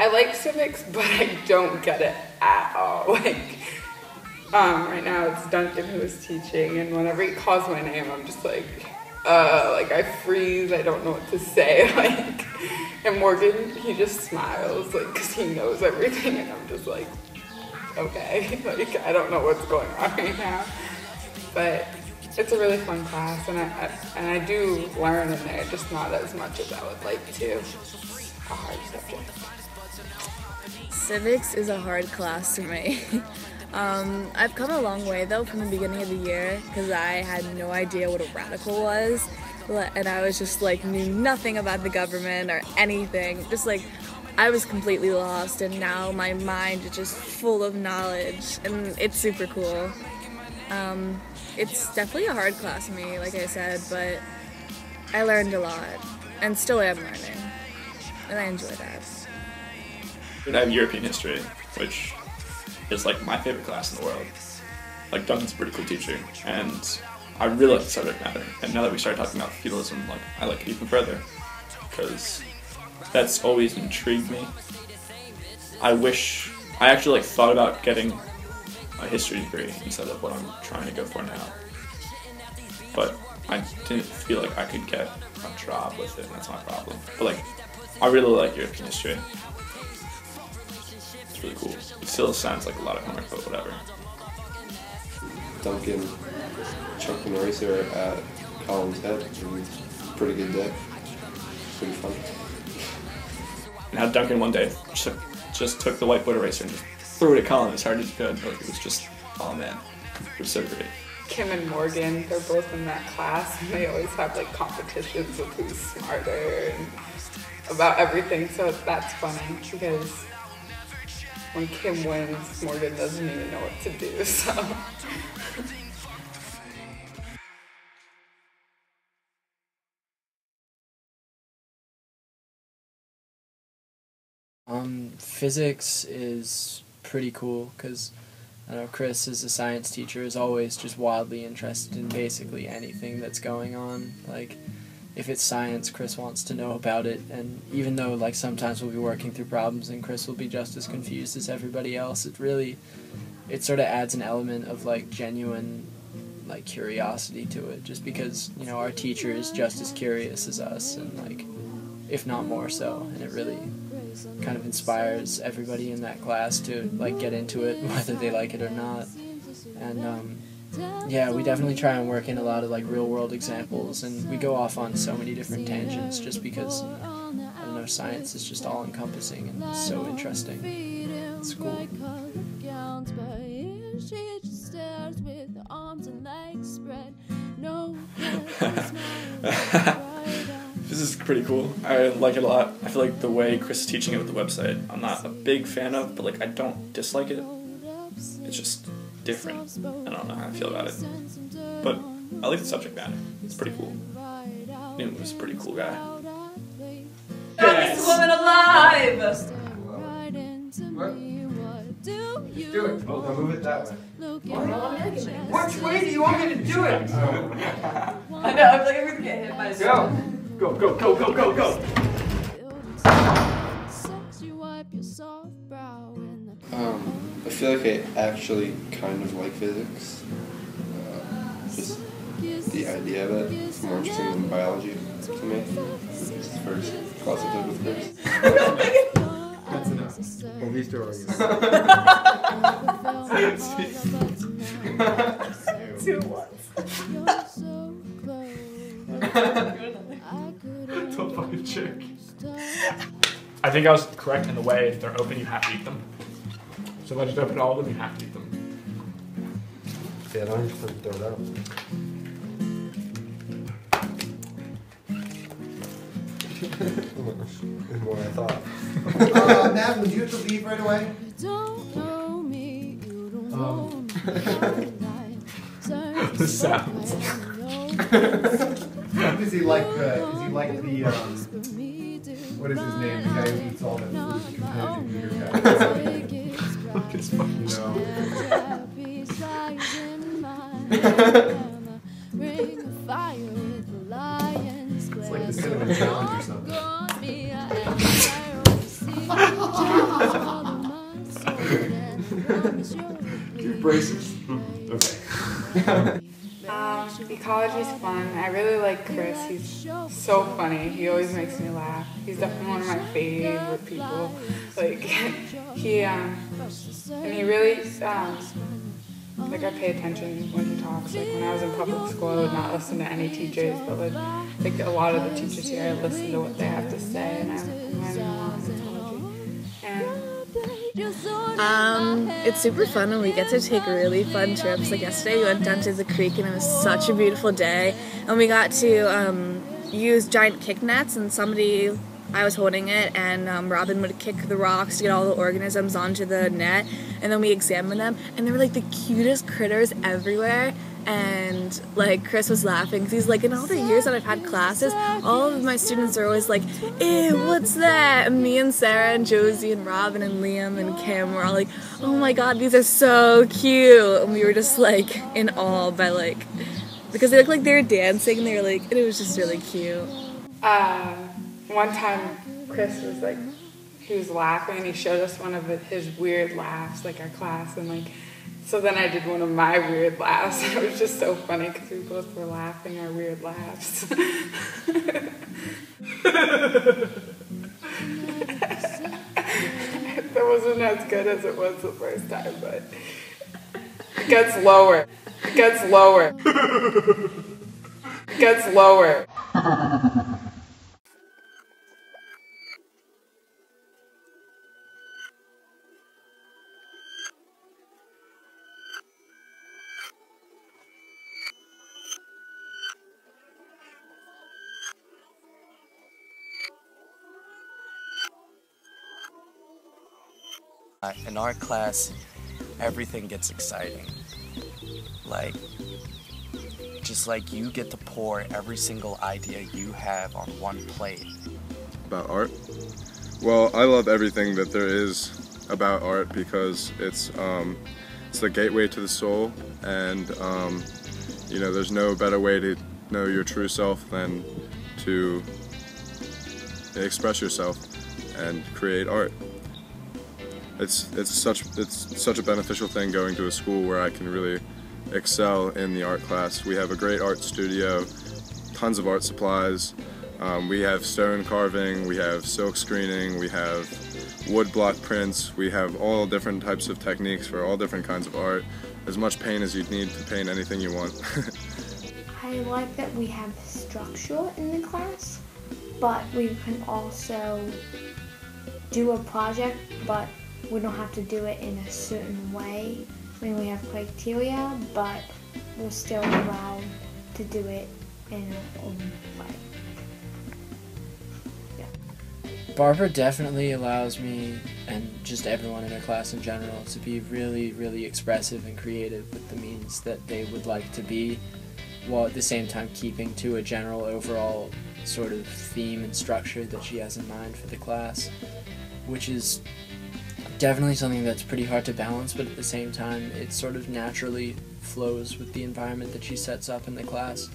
I like civics, but I don't get it at all. Right now it's Duncan who's teaching, and whenever he calls my name, I'm just like I freeze. I don't know what to say. And Morgan, he just smiles, because he knows everything, and I'm just like, okay, I don't know what's going on right now. But it's a really fun class, and I do learn in there, just not as much as I would like to. A hard subject. Civics is a hard class for me. I've come a long way though from the beginning of the year because I had no idea what a radical was, and I was just knew nothing about the government or anything. I was completely lost, and now my mind is just full of knowledge, and it's super cool. It's definitely a hard class for me, like I said, but I learned a lot, and still am learning, and I enjoy that. I have European history, which is my favorite class in the world. Duncan's a pretty cool teacher, and I really like the subject matter. And now that we started talking about feudalism, I like it even further, because that's always intrigued me. I actually thought about getting a history degree instead of what I'm trying to go for now. But I didn't feel like I could get a job with it, and that's my problem. But I really like European history. It's really cool. It still sounds like a lot of homework, but whatever. Duncan chucked an eraser at Colin's head, and pretty good day. Pretty fun. And how Duncan one day just took the whiteboard eraser and just threw it at Colin as hard as he could. It was just, oh man, it was so great. Kim and Morgan, they're both in that class, and they always have competitions with who's smarter and about everything, so that's funny because when Kim wins, Morgan doesn't even know what to do, so. Physics is pretty cool because I know Chris, as a science teacher, is always just wildly interested in basically anything that's going on. If it's science, Chris wants to know about it, and even though sometimes we'll be working through problems and Chris will be just as confused as everybody else, it sort of adds an element of genuine curiosity to it, just because our teacher is just as curious as us, and if not more so, and it really kind of inspires everybody in that class to get into it whether they like it or not. And yeah, we definitely try and work in a lot of real world examples, and we go off on so many different tangents just because I don't know, science is just all encompassing and so interesting. It's cool. This is pretty cool. I like it a lot. I feel the way Chris is teaching it with the website, I'm not a big fan of, but I don't dislike it. It's just different. I don't know how I feel about it. But I like the subject matter. It's pretty cool. Newton was a pretty cool guy. Youngest woman alive! What? Do it. Oh, now move it that way. Which way do you want me to do it? I know, I'm gonna get hit by a Go! Go, go, go, go, go, go! I feel like I actually kind of like physics. Just the idea of it is more interesting than biology to me. It's the first class I took with Chris. That's enough. Well, these two are Two what? Don't fucking check. I think I was correct in the way if they're open, you have to eat them. So if I just open all of them, you have to eat them. Yeah, don't just throw it out. More than I thought. Madeline, do you have to leave right away? The sounds. Is he like the what is his name? The guy who eats all the food, the competitive eater guy. Look, it's fucking It's like the cinnamon challenge or something. Your braces. Okay. Ecology's fun. I really like Chris. He's so funny. He always makes me laugh. He's definitely one of my favorite people. Like, and he really, like, I pay attention when he talks. Like, when I was in public school, I would not listen to any teachers, but like a lot of the teachers here, I listen to what they have to say, and I'm learning a lot of ecology. It's super fun when we get to take really fun trips. Like yesterday we went down to the creek and it was such a beautiful day, and we got to use giant kick nets, and I was holding it, and Robin would kick the rocks to get all the organisms onto the net, and then we examined them, and there were like the cutest critters everywhere. And like Chris was laughing because he's like, in all the years that I've had classes, all of my students are always like, ew, what's that? And me and Sarah and Josie and Robin and Liam and Kim were all like, oh my god, these are so cute. And we were just like in awe by like, because they looked like they were dancing, and they were like, and it was just really cute. One time Chris was like, he was laughing and he showed us one of his weird laughs, like our class, and like, so then I did one of my weird laughs, and it was just so funny because we both were laughing our weird laughs. That wasn't as good as it was the first time, but it gets lower. It gets lower. It gets lower. In our class, everything gets exciting. Like, just like you get to pour every single idea you have on one plate. About art? Well, I love everything that there is about art because it's the gateway to the soul, and you know, there's no better way to know your true self than to express yourself and create art. It's such a beneficial thing going to a school where I can really excel in the art class. We have a great art studio, tons of art supplies. We have stone carving, we have silk screening, we have wood block prints, we have all different types of techniques for all different kinds of art. As much paint as you'd need to paint anything you want. I like that we have structure in the class, but we can also do a project, but we don't have to do it in a certain way. I mean, we have criteria, but we're still allowed to do it in our own way. Yeah. Barbara definitely allows me, and just everyone in her class in general, to be really, really expressive and creative with the means that they would like to be, while at the same time keeping to a general overall sort of theme and structure that she has in mind for the class, which is definitely something that's pretty hard to balance, but at the same time it sort of naturally flows with the environment that she sets up in the class.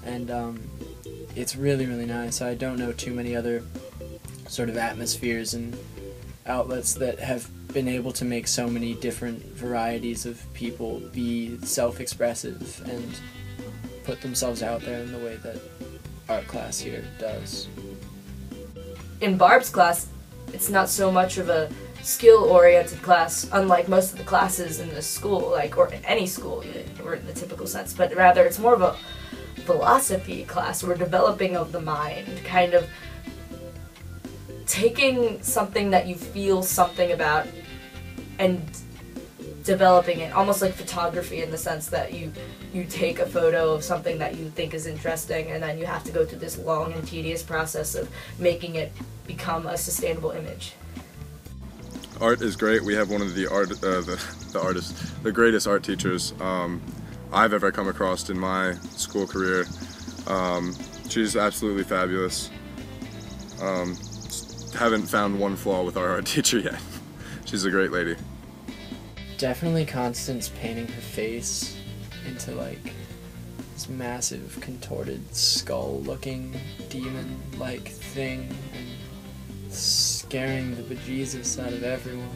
And it's really, really nice. I don't know too many other sort of atmospheres and outlets that have been able to make so many different varieties of people be self-expressive and put themselves out there in the way that art class here does. In Barb's class, it's not so much of a skill-oriented class, unlike most of the classes in the school, like, or in any school, or in the typical sense, but rather it's more of a philosophy class. We're developing of the mind, kind of taking something that you feel something about and developing it, almost like photography in the sense that you take a photo of something that you think is interesting, and then you have to go through this long and tedious process of making it become a sustainable image. Art is great. We have one of the greatest art teachers I've ever come across in my school career. She's absolutely fabulous. Haven't found one flaw with our art teacher yet. She's a great lady. Definitely Constance painting her face into like this massive contorted skull-looking demon-like thing and scaring the bejesus out of everyone.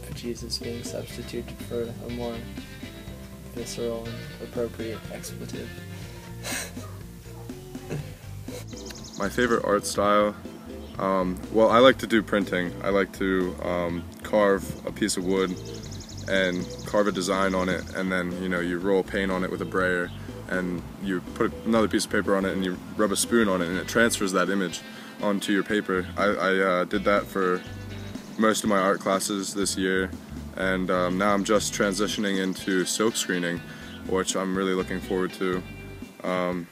But Jesus being substituted for a more visceral and appropriate expletive. My favorite art style, well, I like to do printing. I like to carve a piece of wood and carve a design on it, and then you roll paint on it with a brayer, and you put another piece of paper on it, and you rub a spoon on it, and it transfers that image onto your paper. I did that for most of my art classes this year, and now I'm just transitioning into silk screening, which I'm really looking forward to. Yeah.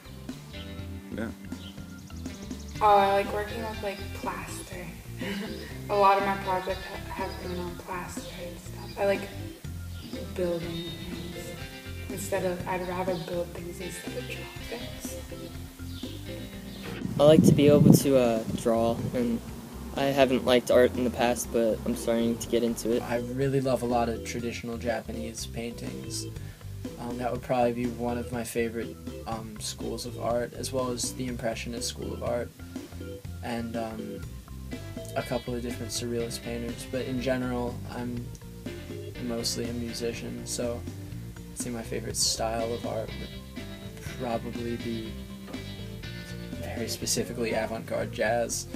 Oh, I like working with like plaster. A lot of my projects have been on plaster and stuff. I like building things I'd rather build things instead of draw things. I like to be able to draw, and I haven't liked art in the past, but I'm starting to get into it. I really love a lot of traditional Japanese paintings. That would probably be one of my favorite schools of art, as well as the Impressionist school of art, and a couple of different surrealist painters. But in general, I'm mostly a musician, so I'd say my favorite style of art would probably be very specifically avant-garde jazz.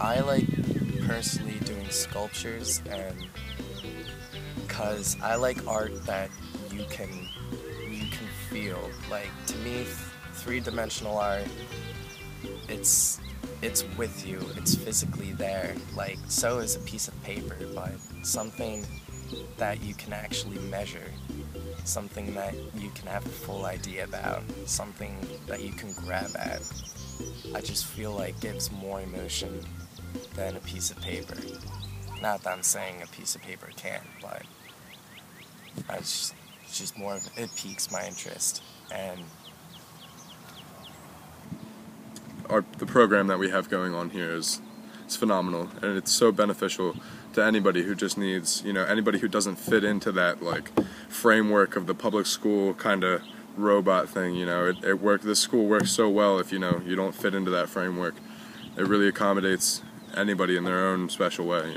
I like personally doing sculptures, and because I like art that you can feel. Like, to me, three-dimensional art, it's with you, it's physically there. Like, so is a piece of paper, but something that you can actually measure, something that you can have a full idea about, something that you can grab at. I just feel like gives more emotion than a piece of paper. Not that I'm saying a piece of paper can't, but it's just more of, it piques my interest. And the program that we have going on here is phenomenal, and it's so beneficial to anybody who just needs, anybody who doesn't fit into that like framework of the public school kind of robot thing. This school works so well if you don't fit into that framework. It really accommodates anybody in their own special way.